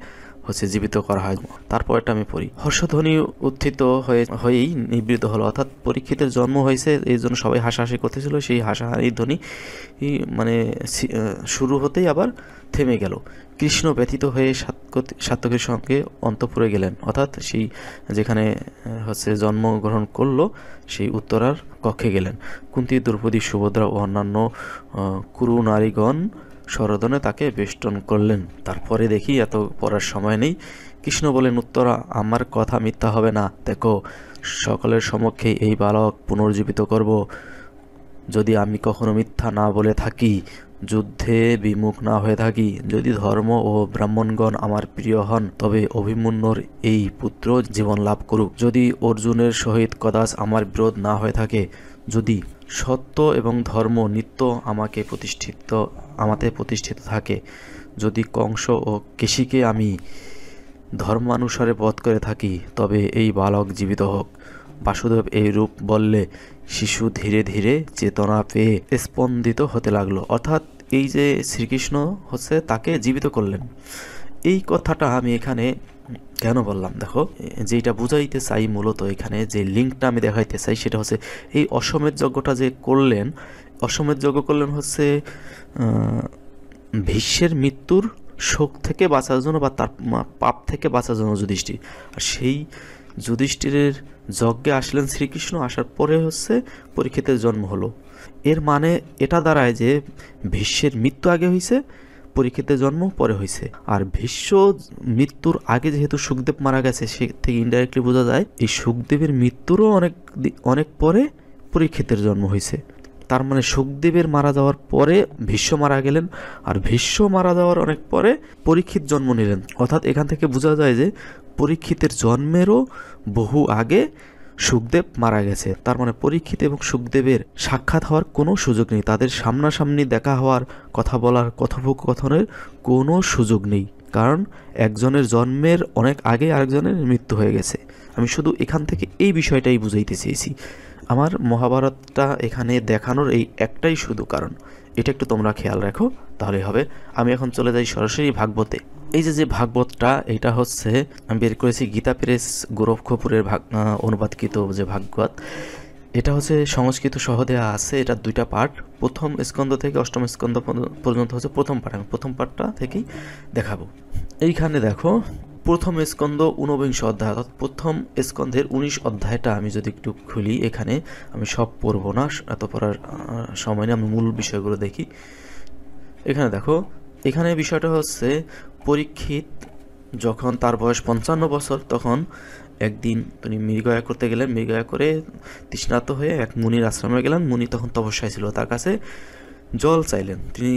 জীবিত করা হয়। তারপরটা আমি পড়ি। হর্ষধ্বনি উত্থিত হয়েই নিবৃত হলো। অর্থাৎ পরীক্ষিতের জন্ম হয়েছে, এই জন্য সবাই হাসাহাসি করতেছিল। সেই হাসাহাসির ধ্বনি মানে শুরু হতেই আবার থেমে গেল। কৃষ্ণ ব্যথিত হয়ে সাত্যকীর সঙ্গে অন্তঃপুরে গেলেন। অর্থাৎ সেই যেখানে জন্মগ্রহণ করলো সেই উত্তরার কক্ষে গেলেন। কুন্তী, দ্রৌপদী, সুভদ্রা ও অন্যান্য কুরু নারীগণ সরোদনে তাকে বেষ্টন করলেন। তারপরে দেখি, এত পড়ার সময় নেই। কৃষ্ণ বলেন, উত্তরা, আমার কথা মিথ্যা হবে না। দেখো, সকলের সমক্ষে এই বালক পুনর্জীবিত করব। যদি আমি কখনো মিথ্যা না বলে থাকি, যুদ্ধে বিমুখ না হয়ে থাকি, যদি ধর্ম ও ব্রাহ্মণগণ আমার প্রিয় হন, তবে অভিমন্যুর এই পুত্র জীবন লাভ করুক। যদি অর্জুনের সহিত কদাচ আমার বিরোধ না হয়ে থাকে, যদি সত্য এবং ধর্ম নিত্য আমাতে প্রতিষ্ঠিত থাকে, যদি কংস ও কেশিকে আমি ধর্মানুসারে বধ করে থাকি, তবে এই বালক জীবিত হোক। বাসুদেব এই রূপ বললে শিশু ধীরে ধীরে চেতনা পেয়ে স্পন্দিত হতে লাগলো। অর্থাৎ এই যে শ্রীকৃষ্ণ তাকে জীবিত করলেন, এই কথাটা আমি এখানে কেন বললাম, দেখো, যেটা বুঝাইতে চাই মূলত এখানে যে লিঙ্কটা আমি দেখাইতে চাই সেটা এই অশ্বমেধ যজ্ঞটা যে করলেন, অশ্বমেধ যজ্ঞ করলেন ভীষ্মের মৃত্যুর শোক থেকে বাঁচার জন্য বা তার পাপ থেকে বাঁচার জন্য যুধিষ্ঠির। আর সেই যুধিষ্ঠিরের যজ্ঞে আসলেন শ্রীকৃষ্ণ, আসার পরে পরীক্ষিতের জন্ম হলো। এর মানে এটা দাঁড়ায় যে ভীষ্মের মৃত্যু আগে হয়েছে, পরীক্ষিতের জন্ম পরে হয়েছে। আর ভীষ্ম মৃত্যুর আগে যেহেতু সুখদেব মারা গেছে, সে থেকে ইনডাইরেক্টলি বোঝা যায় এই সুখদেবের মৃত্যুরও অনেক পরে পরীক্ষিতের জন্ম হয়েছে। তার মানে সুখদেবের মারা যাওয়ার পরে ভীষ্ম মারা গেলেন, আর ভীষ্ম মারা যাওয়ার অনেক পরে পরীক্ষিত জন্ম নিলেন। অর্থাৎ এখান থেকে বোঝা যায় যে পরীক্ষিতের জন্মেরও বহু আগে সুখদেব মারা গেছে। তার মানে পরীক্ষিত এবং সুখদেবের সাক্ষাৎ হওয়ার কোনো সুযোগ নেই, তাদের সামনাসামনি দেখা হওয়ার, কথা বলার, কথোপকথনের কোনো সুযোগ নেই, কারণ একজনের জন্মের অনেক আগে আরেকজনের মৃত্যু হয়ে গেছে। আমি শুধু এখান থেকে এই বিষয়টাই বুঝাইতে চেয়েছি। আমার মহাভারতটা এখানে দেখানোর এই একটাই শুধু কারণ, এটা একটু তোমরা খেয়াল রাখো, তাহলেই হবে। আমি এখন চলে যাই সরাসরি ভাগবতে। এই যে ভাগবতটা, এটা হচ্ছে আমি বের করেছি গীতা প্রেস গোরক্ষপুরের অনুবাদকৃত যে ভাগবত। এটা হচ্ছে সংস্কৃত সহ দেওয়া আছে, এটা 2টা পার্ট, প্রথম স্কন্ধ থেকে অষ্টম স্কন্ধ পর্যন্ত হচ্ছে প্রথম পার্ট। আমি প্রথম পার্টটা থেকেই দেখাবো। এইখানে দেখো প্রথম স্কন্ধ 49 অধ্যায়, অর্থাৎ প্রথম স্কন্ধের 19 অধ্যায়টা আমি যদি একটু খুলি, এখানে আমি সব পড়বো না, এত পড়ার সময় নেই, আমি মূল বিষয়গুলো দেখি। এখানে দেখো, এখানে বিষয়টা হচ্ছে পরীক্ষিত যখন তার বয়স 55 বছর, তখন একদিন তিনি মৃগয়া করতে গেলেন। মৃগয়া করে তৃষ্ণার্ত হয়ে এক মুনির আশ্রমে গেলেন। মুনি তখন তপস্যায় ছিল, তার কাছে জল চাইলেন। তিনি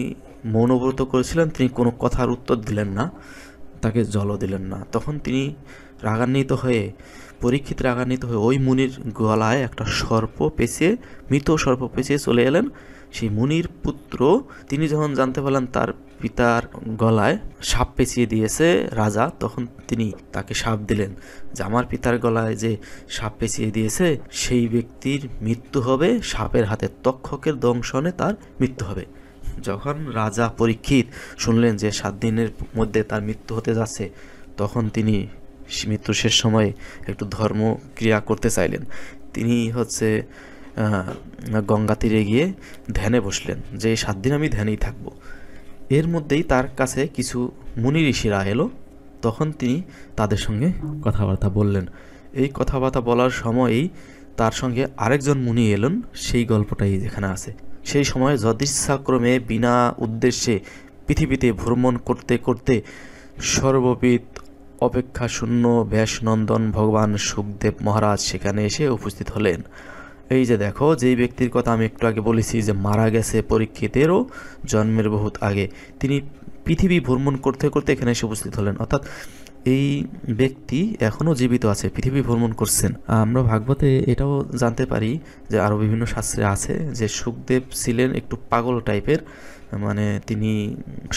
মৌনব্রত করেছিলেন, তিনি কোনো কথার উত্তর দিলেন না, তাকে জলও দিলেন না। তখন তিনি রাগান্বিত হয়ে, পরীক্ষিত রাগান্বিত হয়ে ওই মুনির গলায় একটা সর্প পেঁচিয়ে, মৃত সর্প পেঁচিয়ে চলে এলেন। সেই মুনির পুত্র তিনি যখন জানতে পারলেন তার পিতার গলায় সাপ পেঁচিয়ে দিয়েছে রাজা, তখন তিনি তাকে সাপ দিলেন যে আমার পিতার গলায় যে সাপ পেঁচিয়ে দিয়েছে সেই ব্যক্তির মৃত্যু হবে সাপের হাতে, তক্ষকের দংশনে তার মৃত্যু হবে। যখন রাজা পরীক্ষিত শুনলেন যে 7 দিনের মধ্যে তার মৃত্যু হতে যাচ্ছে, তখন তিনি মৃত্যুর শেষ সময়ে একটু ধর্ম ক্রিয়া করতে চাইলেন। তিনি হচ্ছে গঙ্গা তীরে গিয়ে ধ্যানে বসলেন যে 7 দিন আমি ধ্যানেই থাকবো। এর মধ্যেই তার কাছে কিছু মুনি ঋষিরা এলো, তখন তিনি তাদের সঙ্গে কথাবার্তা বললেন। এই কথাবার্তা বলার সময়ই তার সঙ্গে আরেকজন মুনি এলেন, সেই গল্পটাই যেখানে আছে। সেই সময় যদিচ্ছাক্রমে বিনা উদ্দেশ্যে পৃথিবীতে ভ্রমণ করতে করতে সর্ববিদ অপেক্ষা শূন্য ব্যাসনন্দন ভগবান সুখদেব মহারাজ সেখানে এসে উপস্থিত হলেন। এই যে দেখো, যেই ব্যক্তির কথা আমি একটু আগে বলেছি যে মারা গেছে পরীক্ষিতেরও জন্মের বহুত আগে, তিনি পৃথিবী ভ্রমণ করতে করতে এখানে এসে উপস্থিত হলেন। অর্থাৎ এই ব্যক্তি এখনও জীবিত আছে, পৃথিবী ভ্রমণ করছেন। আমরা ভাগবতে এটাও জানতে পারি যে আরও বিভিন্ন শাস্ত্রে আছে যে সুখদেব ছিলেন একটু পাগল টাইপের, মানে তিনি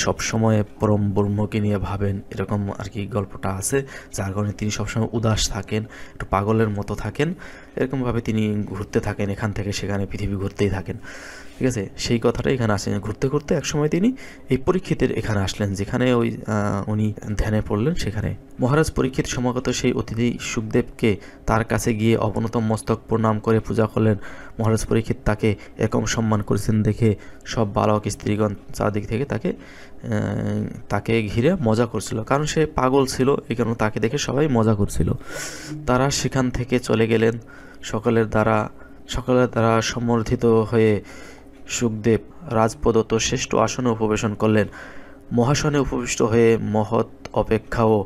সবসময় পরম ব্রহ্মকে নিয়ে ভাবেন, এরকম আর কি গল্পটা আছে, যার কারণে তিনি সবসময় উদাস থাকেন, একটু পাগলের মতো থাকেন, এরকমভাবে তিনি ঘুরতে থাকেন, এখান থেকে সেখানে পৃথিবী ঘুরতেই থাকেন। ঠিক আছে, সেই কথাটা এখানে আসেন। ঘুরতে ঘুরতে একসময় তিনি এই পরীক্ষিতের এখানে আসলেন, যেখানে উনি ধ্যানে পড়লেন। সেখানে মহারাজ পরীক্ষিত সমাগত সেই অতিথি সুখদেবকে তার কাছে গিয়ে অবনত মস্তক প্রণাম করে পূজা করলেন। মহারাজ পরীক্ষিত তাকে এরকম সম্মান করেছেন দেখে সব বালক স্ত্রীগণ চারদিক থেকে তাকে ঘিরে মজা করছিল, কারণ সে পাগল ছিল, এই কারণে তাকে দেখে সবাই মজা করছিল। তারা সেখান থেকে চলে গেলেন। সকলের দ্বারা সমর্থিত হয়ে সুখদেব রাজপ্রদত্ত শ্রেষ্ঠ আসনে উপবেশন করলেন। মহাসনে উপবিষ্ট হয়ে মহৎ অপেক্ষাও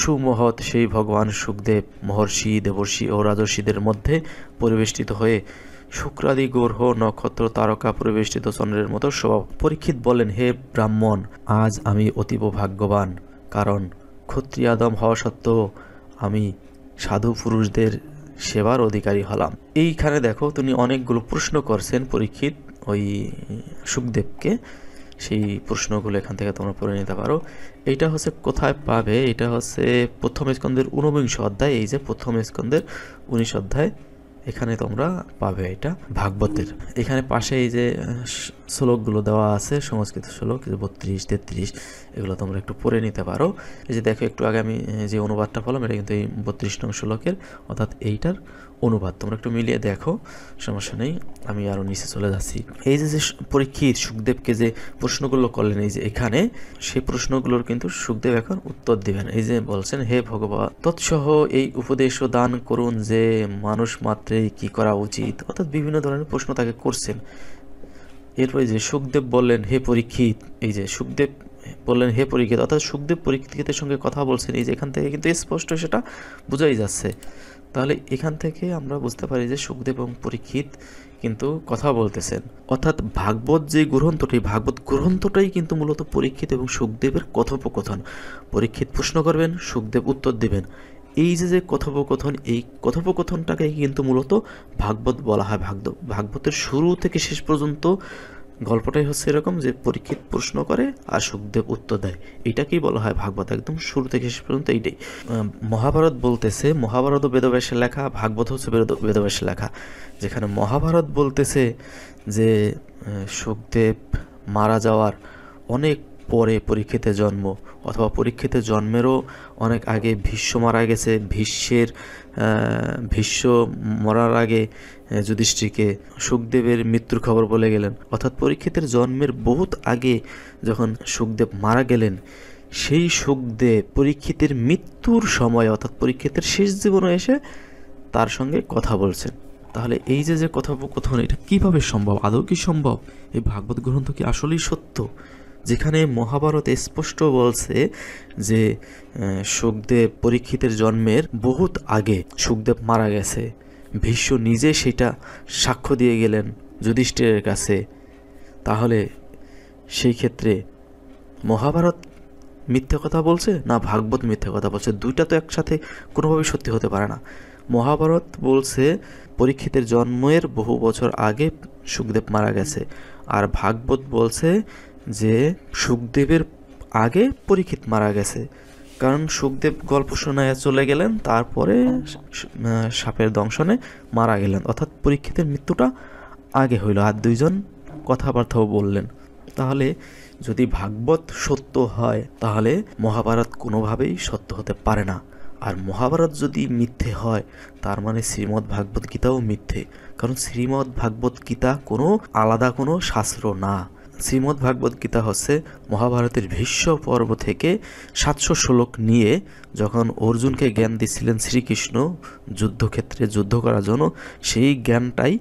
সুমহৎ সেই ভগবান সুখদেব মহর্ষি, দেবর্ষি ও রাজর্ষিদের মধ্যে পরিবেষ্টিত হয়ে শুক্রাদি গ্রহ নক্ষত্র তারকা পরিবেষ্টিত চন্দ্রের মতো স্বভাব। পরীক্ষিত বলেন, হে ব্রাহ্মণ, আজ আমি অতীব ভাগ্যবান, কারণ ক্ষত্রিয়াদম হওয়া সত্ত্বেও আমি সাধু পুরুষদের সেবার অধিকারী হলাম। এইখানে দেখো, তিনি অনেকগুলো প্রশ্ন করছেন পরীক্ষিত ওই সুখদেবকে, সেই প্রশ্নগুলো এখান থেকে তোমরা পড়ে নিতে পারো। এইটা হচ্ছে কোথায় পাবে, এটা হচ্ছে প্রথম স্কন্ধের 49 অধ্যায়। এই যে প্রথম স্কন্ধের 19 অধ্যায়, এখানে তোমরা পাবে এটা ভাগবতের। এখানে পাশে এই যে শ্লোকগুলো দেওয়া আছে, সংস্কৃত শ্লোক 32, 33, এগুলো তোমরা একটু পড়ে নিতে পারো। এই যে দেখো, একটু আগে আমি যে অনুবাদটা বললাম, এটা কিন্তু এই 32 নং শ্লোকের, অর্থাৎ এইটার অনুবাদ। তোমরা একটু মিলিয়ে দেখো, সমস্যা নেই। আমি আরও নিচে চলে যাচ্ছি। এই যে পরীক্ষিত সুখদেবকে যে প্রশ্নগুলো করলেন, এই যে এখানে সেই প্রশ্নগুলোর কিন্তু সুখদেব এখন উত্তর দিবেন। এই যে বলছেন, হে ভগবান, তৎসহ এই উপদেশও দান করুন যে মানুষ মাত্রেই কি করা উচিত। অর্থাৎ বিভিন্ন ধরনের প্রশ্ন তাকে করছেন। এরপরে যে সুখদেব বললেন, হে পরীক্ষিত, এই যে সুখদেব বললেন হে পরীক্ষিত, অর্থাৎ সুখদেব পরীক্ষিতের সঙ্গে কথা বলছেন। এই যে এখান থেকে কিন্তু স্পষ্ট সেটা বোঝাই যাচ্ছে। তাহলে এখান থেকে আমরা বুঝতে পারি যে শুকদেব এবং পরীক্ষিত কিন্তু কথা বলতেছেন, অর্থাৎ ভাগবত যে গ্রন্থটি, ভাগবত গ্রন্থটাই কিন্তু মূলত পরীক্ষিত এবং শুকদেবের কথোপকথন। পরীক্ষিত প্রশ্ন করবেন, শুকদেব উত্তর দিবেন। এই যে কথোপকথন, এই কথোপকথনটাকে কিন্তু মূলত ভাগবত বলা হয়। ভাগবতের শুরু থেকে শেষ পর্যন্ত গল্পটাই হচ্ছে এরকম যে পরীক্ষিত প্রশ্ন করে আর শুকদেব উত্তর দেয়, এইটাকেই বলা হয় ভাগবত, একদম শুরু থেকে শেষ পর্যন্ত এইটাই। মহাভারত বলতেছে, মহাভারতও বেদব্যাসের লেখা, ভাগবত হচ্ছে বেদব্যাসের লেখা। যেখানে মহাভারত বলতেছে যে শুকদেব মারা যাওয়ার অনেক পরে পরীক্ষিতের জন্ম, অথবা পরীক্ষিতের জন্মেরও অনেক আগে ভীষ্ম মারা গেছে। ভীষ্ম মরার আগে যুধিষ্ঠিরকে শুকদেবের মৃত্যুর খবর বলে গেলেন, অর্থাৎ পরীক্ষিতের জন্মের বহুত আগে যখন শুকদেব মারা গেলেন, সেই শুকদেব পরীক্ষিতের মৃত্যুর সময় অর্থাৎ পরীক্ষিতের শেষ জীবনে এসে তার সঙ্গে কথা বলছেন। তাহলে এই যে কথোপকথন, এটা কিভাবে সম্ভব? আদৌ কি সম্ভব? এই ভাগবত গ্রন্থ কি আসলেই সত্য? যেখানে মহাভারত স্পষ্ট বলছে যে শুকদেব পরীক্ষিতের জন্মের বহুত আগে শুকদেব মারা গেছে, ভীষ্ম নিজে সেটা সাক্ষ্য দিয়ে গেলেন যুধিষ্ঠিরের কাছে, তাহলে সেই ক্ষেত্রে মহাভারত মিথ্যে কথা বলছে না ভাগবত মিথ্যে কথা বলছে? দুইটা তো একসাথে কোনোভাবেই সত্যি হতে পারে না। মহাভারত বলছে পরীক্ষিতের জন্মের বহু বছর আগে শুকদেব মারা গেছে, আর ভাগবত বলছে যে শুকদেবের আগে পরীক্ষিত মারা গেছে। কারণ শুকদেব গল্প শোনায় চলে গেলেন, তারপরে সাপের দংশনে মারা গেলেন, অর্থাৎ পরীক্ষিতের মৃত্যুটা আগে হইল, আর দুইজন কথাবার্তাও বললেন। তাহলে যদি ভাগবত সত্য হয় তাহলে মহাভারত কোনোভাবেই সত্য হতে পারে না। আর মহাভারত যদি মিথ্যে হয় তার মানে শ্রীমদ্ ভাগবত গীতাও মিথ্যে, কারণ শ্রীমদ্ ভাগবত গীতা কোনো আলাদা কোনো শাস্ত্র না। শ্রীমদ্ ভাগবত গীতা হচ্ছে মহাভারতের ভীষ্ম পর্ব থেকে 700 শ্লোক নিয়ে যখন অর্জুনকে জ্ঞান দিচ্ছিলেন শ্রীকৃষ্ণ যুদ্ধক্ষেত্রে যুদ্ধ করার জন্য, সেই জ্ঞানটাই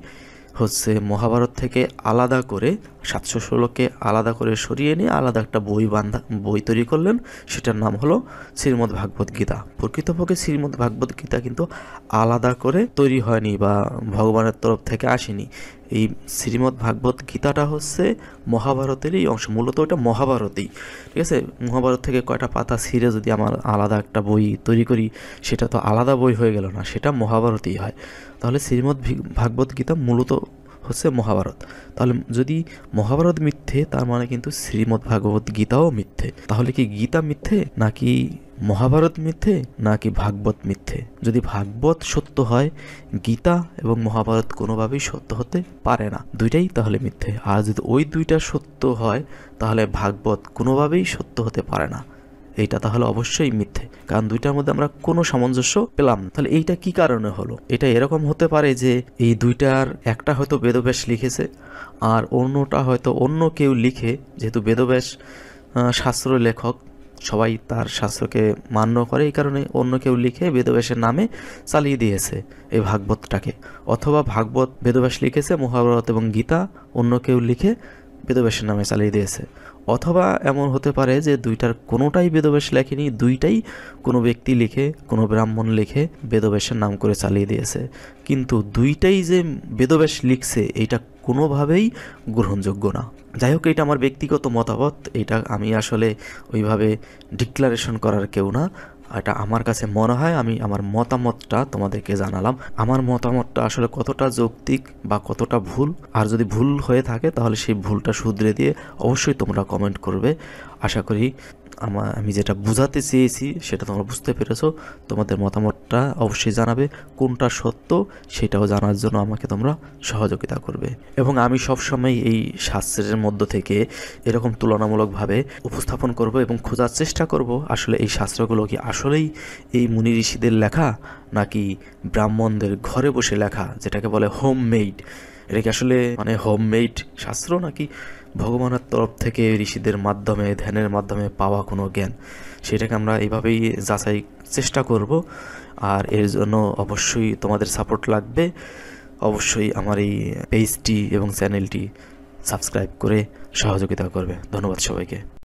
হচ্ছে মহাভারত থেকে আলাদা করে 700 শ্লোককে আলাদা করে সরিয়ে নিয়ে আলাদা একটা বই তৈরি করলেন, সেটার নাম হলো শ্রীমদ্ ভাগবত গীতা। প্রকৃতপক্ষে শ্রীমদ্ ভাগবত গীতা কিন্তু আলাদা করে তৈরি হয়নি বা ভগবানের তরফ থেকে আসেনি। এই শ্রীমদ্ ভাগবত গীতাটা হচ্ছে মহাভারতেরই অংশ, মূলত ওটা মহাভারতেই, ঠিক আছে? মহাভারত থেকে কয়টা পাতা ছিঁড়ে যদি আমার আলাদা একটা বই তৈরি করি, সেটা তো আলাদা বই হয়ে গেল না, সেটা মহাভারতেই হয়। তাহলে শ্রীমদ্ ভাগবত গীতা মূলত হচ্ছে মহাভারত। তাহলে যদি মহাভারত মিথ্যে, তার মানে কিন্তু শ্রীমদ্ ভাগবত গীতাও মিথ্যে। তাহলে কি গীতা মিথ্যে, নাকি মহাভারত মিথ্যে, নাকি ভাগবত মিথ্যে? যদি ভাগবত সত্য হয়, গীতা এবং মহাভারত কোনোভাবেই সত্য হতে পারে না, দুইটাই তাহলে মিথ্যে। আর যদি ওই দুইটা সত্য হয় তাহলে ভাগবত কোনোভাবেই সত্য হতে পারে না, এইটা তাহলে অবশ্যই মিথ্যে, কারণ দুইটার মধ্যে আমরা কোনো সামঞ্জস্য পেলাম না। তাহলে এইটা কি কারণে হলো? এটা এরকম হতে পারে যে এই দুইটার একটা হয়তো বেদব্যাস লিখেছে আর অন্যটা হয়তো অন্য কেউ লিখে, যেহেতু বেদব্যাস শাস্ত্র লেখক, সবাই তার শাস্ত্রকে মান্য করে, এই কারণে অন্য কেউ লিখে বেদব্যাসের নামে চালিয়ে দিয়েছে এই ভাগবতটাকে। অথবা ভাগবত বেদব্যাস লিখেছে, মহাভারত এবং গীতা অন্য কেউ লিখে বেদব্যাসের নামে চালিয়ে দিয়েছে। অথবা এমন হতে পারে যে দুইটার কোনোটাই বেদব্যাস লেখেনি, দুইটাই কোনো ব্যক্তি লিখে, কোনো ব্রাহ্মণ লিখে বেদব্যাসের নাম করে চালিয়ে দিয়েছে। কিন্তু দুইটাই যে বেদব্যাস লিখছে এইটা কোনোভাবেই গ্রহণযোগ্য না। যাই হোক, এটা আমার ব্যক্তিগত মতামত, এটা আমি আসলে ওইভাবে ডিক্লারেশন করার কেউ না, এটা আমার কাছে মনে হয়, আমি আমার মতামতটা তোমাদেরকে জানালাম। আমার মতামতটা আসলে কতটা যৌক্তিক বা কতটা ভুল, আর যদি ভুল হয়ে থাকে তাহলে সেই ভুলটা শুধরে দিয়ে অবশ্যই তোমরা কমেন্ট করবে। আশা করি আমি যেটা বোঝাতে চেয়েছি সেটা তোমরা বুঝতে পেরেছো। তোমাদের মতামতটা অবশ্যই জানাবে, কোনটা সত্য সেটাও জানার জন্য আমাকে তোমরা সহযোগিতা করবে। এবং আমি সবসময় এই শাস্ত্রের মধ্য থেকে এরকম তুলনামূলকভাবে উপস্থাপন করব এবং খোঁজার চেষ্টা করব আসলে এই শাস্ত্রগুলো কি আসলেই এই মুনি ঋষিদের লেখা, নাকি ব্রাহ্মণদের ঘরে বসে লেখা, যেটাকে বলে হোমমেড। এটা কি আসলে মানে হোমমেড শাস্ত্র, নাকি ভগবানের তরফ থেকে ঋষিদের মাধ্যমে ধ্যানের মাধ্যমে পাওয়া কোনো জ্ঞান? সেটাকে আমরা এইভাবেই যাচাই চেষ্টা করব। আর এর জন্য অবশ্যই তোমাদের সাপোর্ট লাগবে। অবশ্যই আমার এই পেজটি এবং চ্যানেলটি সাবস্ক্রাইব করে সহযোগিতা করবে। ধন্যবাদ সবাইকে।